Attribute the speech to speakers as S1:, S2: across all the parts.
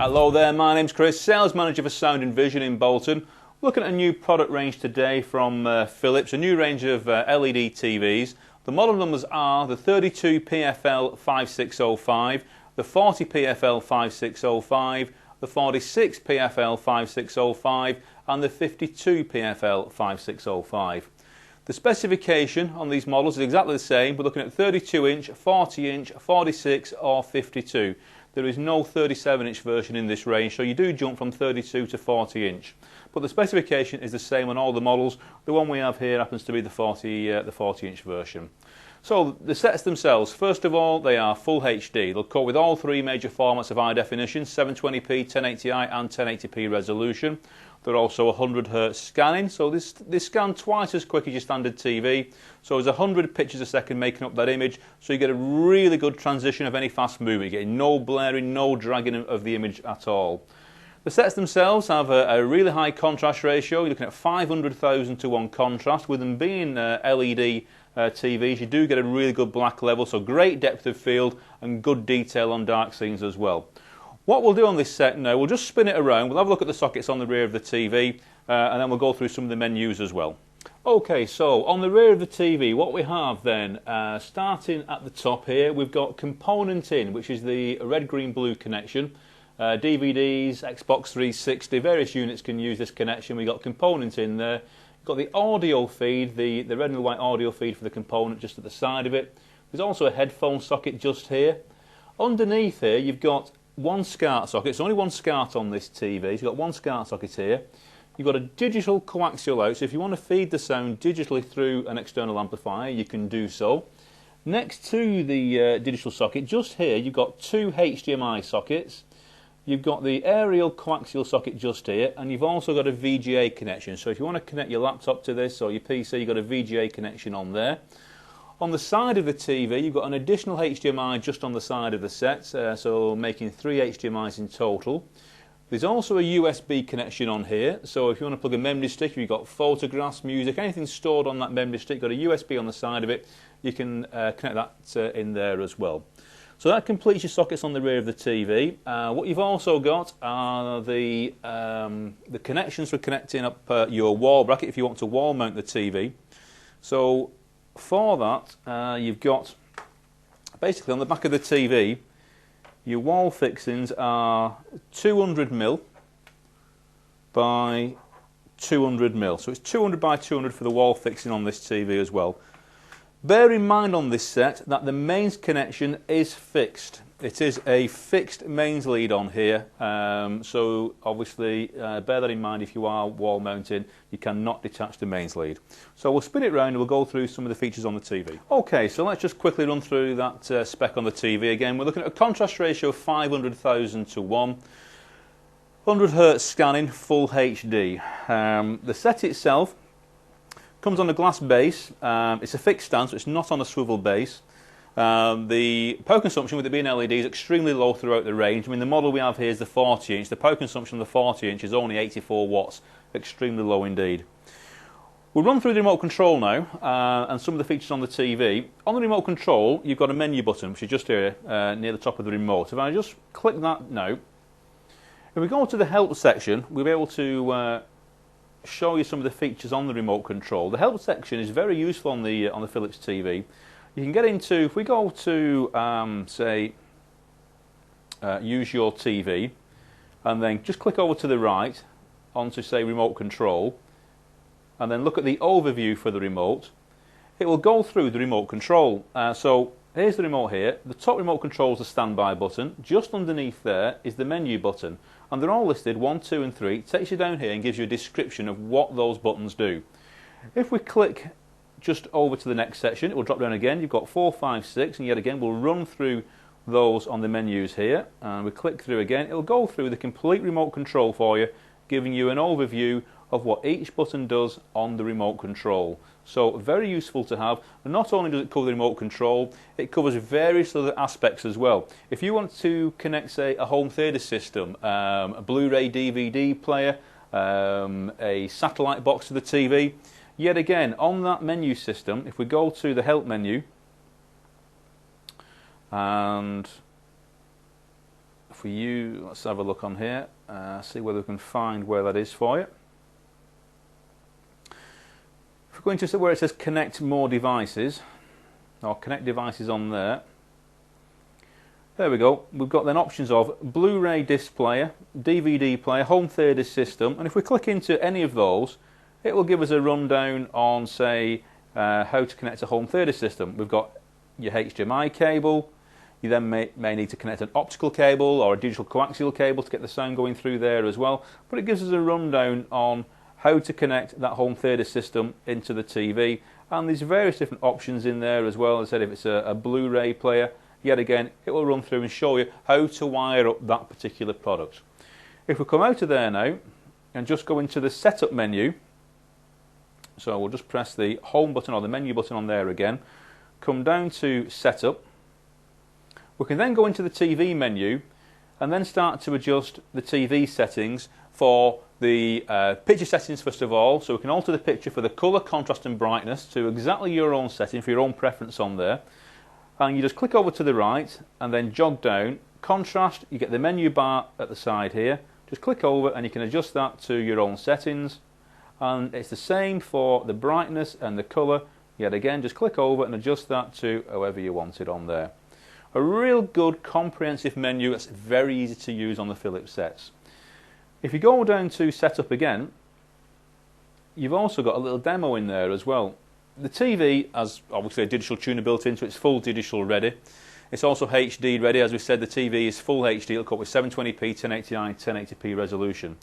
S1: Hello there, my name's Chris, Sales Manager for Sound and Vision in Bolton. Looking at a new product range today from Philips, a new range of LED TVs. The model numbers are the 40PFL5605, the 40PFL5605, the 46PFL5605 and the 52PFL5605. The specification on these models is exactly the same. We're looking at 32 inch, 40 inch, 46 or 52. There is no 37 inch version in this range, so you do jump from 32 to 40 inch. But the specification is the same on all the models. The one we have here happens to be the 40 inch version. So the sets themselves, first of all, they are full HD. They'll cope with all three major formats of high definition, 720p, 1080i and 1080p resolution. They're also 100Hz scanning, so this scan twice as quick as your standard TV. So there's 100 pictures a second making up that image, so you get a really good transition of any fast movie. You're getting no blaring, no dragging of the image at all. The sets themselves have a really high contrast ratio. You're looking at 500,000 to 1 contrast. With them being LED TVs, you do get a really good black level, so great depth of field and good detail on dark scenes as well. What we'll do on this set now, we'll just spin it around, we'll have a look at the sockets on the rear of the TV, and then we'll go through some of the menus as well. Okay, so on the rear of the TV, what we have then, starting at the top here, we've got component in, which is the red, green, blue connection. DVDs, Xbox 360, various units can use this connection. We've got component in there. We've got the audio feed, the red and the white audio feed for the component just at the side of it. There's also a headphone socket just here. Underneath here, you've got one SCART socket. It's only one SCART on this TV. So you've got one SCART socket here. You've got a digital coaxial out, so if you want to feed the sound digitally through an external amplifier, you can do so. Next to the digital socket, just here, you've got two HDMI sockets. You've got the aerial coaxial socket just here, and you've also got a VGA connection. So if you want to connect your laptop to this or your PC, you've got a VGA connection on there. On the side of the TV, you've got an additional HDMI just on the side of the set, so making 3 HDMIs in total. There's also a USB connection on here, so if you want to plug a memory stick, if you've got photographs, music, anything stored on that memory stick, got a USB on the side of it, you can connect that in there as well. So that completes your sockets on the rear of the TV. What you've also got are the connections for connecting up your wall bracket if you want to wall mount the TV. So for that, you've got basically on the back of the TV, your wall fixings are 200mm by 200mm. So it's 200 by 200 for the wall fixing on this TV as well. Bear in mind on this set that the mains connection is fixed. It is a fixed mains lead on here, so obviously bear that in mind if you are wall mounting. You cannot detach the mains lead. So we'll spin it round and we'll go through some of the features on the TV. Okay, so let's just quickly run through that spec on the TV again. We're looking at a contrast ratio of 500,000 to 1. 100Hz scanning, full HD. The set itself comes on a glass base. It's a fixed stand, so it's not on a swivel base. The power consumption, with it being LED, is extremely low throughout the range. I mean, the model we have here is the 40 inch. The power consumption of the 40 inch is only 84 watts. Extremely low indeed. We'll run through the remote control now and some of the features on the TV. On the remote control, you've got a menu button, which is just here near the top of the remote. If I just click that now, if we go to the help section, we'll be able to show you some of the features on the remote control. The help section is very useful on the Philips TV. You can get into, if we go to say use your TV, and then just click over to the right onto say remote control, and then look at the overview for the remote. It will go through the remote control. So here's the remote here. The top remote control is the standby button. Just underneath there is the menu button, and they're all listed 1, 2 and 3. It takes you down here and gives you a description of what those buttons do. If we click just over to the next section, it will drop down again. You've got 4, 5, 6, and yet again we'll run through those on the menus here, and we click through again. It'll go through the complete remote control for you, giving you an overview of what each button does on the remote control. So very useful to have. And not only does it cover the remote control, it covers various other aspects as well. If you want to connect, say, a home theatre system, a Blu-ray DVD player, a satellite box to the TV, yet again on that menu system, if we go to the help menu and for you, let's have a look on here, see whether we can find where that is for you. If we're going to where it says connect more devices, or connect devices on there, there we go. We've got then options of Blu-ray disc player, DVD player, home theatre system, and if we click into any of those, it will give us a rundown on, say, how to connect a home theatre system. We've got your HDMI cable. You then may need to connect an optical cable or a digital coaxial cable to get the sound going through there as well. But it gives us a rundown on how to connect that home theatre system into the TV. And there's various different options in there as well. As I said, if it's a Blu-ray player, yet again, it will run through and show you how to wire up that particular product. If we come out of there now and just go into the setup menu, so we'll just press the home button or the menu button on there again, come down to setup. We can then go into the TV menu and then start to adjust the TV settings for the picture settings first of all. So we can alter the picture for the colour, contrast and brightness to exactly your own setting for your own preference on there. And you just click over to the right and then jog down. Contrast, you get the menu bar at the side here. Just click over and you can adjust that to your own settings. And it's the same for the brightness and the colour. Yet again, just click over and adjust that to however you want it on there. A real good comprehensive menu that's very easy to use on the Philips sets. If you go down to setup again, you've also got a little demo in there as well. The TV has obviously a digital tuner built into it, it's full digital ready. It's also HD ready. As we said, the TV is full HD, it'll come with 720p, 1080i, 1080p resolution.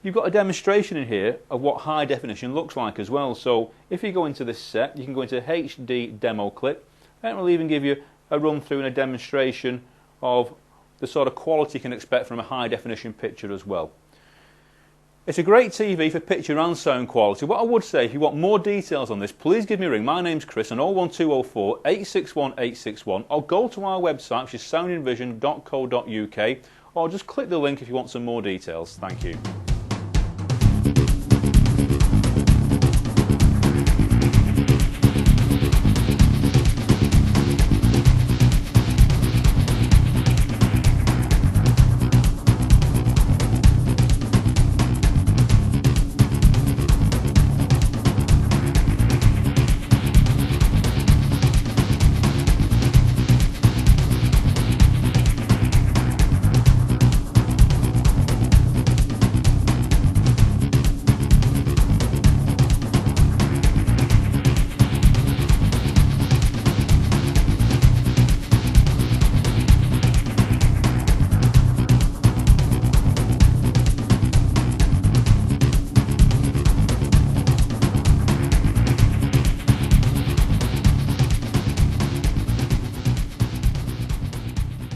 S1: You've got a demonstration in here of what high definition looks like as well. So if you go into this set, you can go into HD demo clip, and it will even give you a run through and a demonstration of the sort of quality you can expect from a high definition picture as well. It's a great TV for picture and sound quality. What I would say, if you want more details on this, please give me a ring. My name's Chris on 01204 861 861, or go to our website, which is soundinvision.co.uk, or just click the link if you want some more details. Thank you.